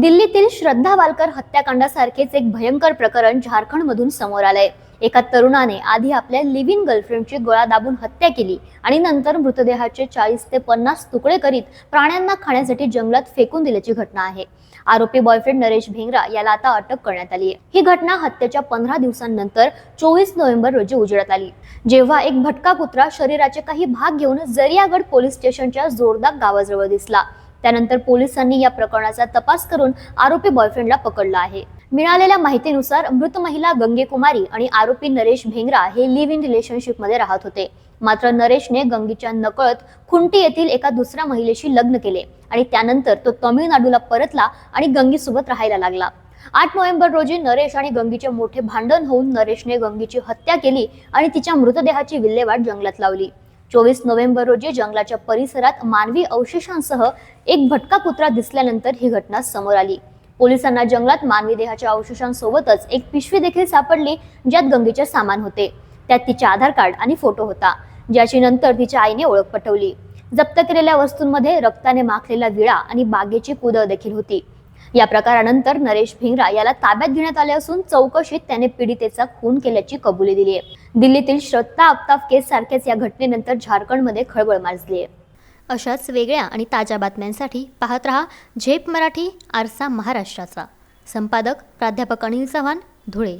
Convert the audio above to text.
दिल्लीतील श्रद्धा वालकर हत्याकांडासारखेच एक भयंकर प्रकरण झारखंडमधून समोर आलंय। एका तरुणाने आधी आपल्या लिव्ह इन गर्लफ्रेंडची गळा दाबून हत्या केली आणि नंतर मृतदेहाचे 40 ते 50 तुकडे करीत प्राण्यांना खाण्यासाठी जंगलात फेकून दिल्याची घटना आहे। आरोपी बॉयफ्रेंड नरेश भिंगरा याला आता अटक करण्यात आली आहे। ही घटना हत्येच्या 15 दिवसांनंतर 24 नोव्हेंबर रोजी उजेडात आली, जेव्हा एक भटका कुत्रा शरीराचे काही भाग घेऊन जरियागड पोलीस स्टेशनच्या जोरदार गावाजवळ दिसला। त्यानंतर पोलिसांनी या प्रकरणाचा तपास करून आरोपी बॉयफ्रेंडला पकडला आहे। मिळालेल्या माहितीनुसार मृत महिला गंगे कुमारी आणि आरोपी नरेश भिंगरा हे लिव्ह इन रिलेशनशिप मध्ये राहत होते। मात्र नरेशने गंगेच्या नकळत खुंटी येथील एका दुसऱ्या महिलेशी लग्न केले आणि त्यानंतर तो तमिळनाडूला परतला आणि गंगेसोबत राहायला लागला। 8 नोव्हेंबर रोजी नरेश आणि गंगेचे मोठे भांडण होऊन नरेशने गंगेची हत्या केली आणि तिच्या मृतदेहाची विल्हेवाट जंगलात लावली। 24 नोव्हेंबर रोजी जंगलाच्या परिसरात मानवी अवशेषांसह एक भटका कुत्रा दिसल्यानंतर ही घटना समोर आली। पोलिसांना जंगलात मानवी देहाच्या अवशेषांसोबतच एक पिशवी देखील सापडली, ज्यात गंगेचे सामान होते। त्यात तिचे आधार कार्ड आणि फोटो होता, ज्याची नंतर तिच्या आईने ओळख पटवली। जप्त केलेल्या वस्तूंमध्ये रक्ताने माखलेला विळा आणि बागेची कुदळ देखील होती। या प्रकारानंतर नरेश भिंगरा याला ताब्यात घेण्यात आले असून चौकशीत त्याने पीडितेचा खून केल्याची कबुली दिली आहे। दिल्लीतील श्रद्धा आफ्ताब केस सारखेच या घटनेनंतर झारखंडमध्ये खळबळ माजली आहे। अशाच वेगळ्या आणि ताज्या बातम्यांसाठी पाहत रहा झेप मराठी, आरसा महाराष्ट्राचा। संपादक प्राध्यापक अनिल चव्हाण, धुळे।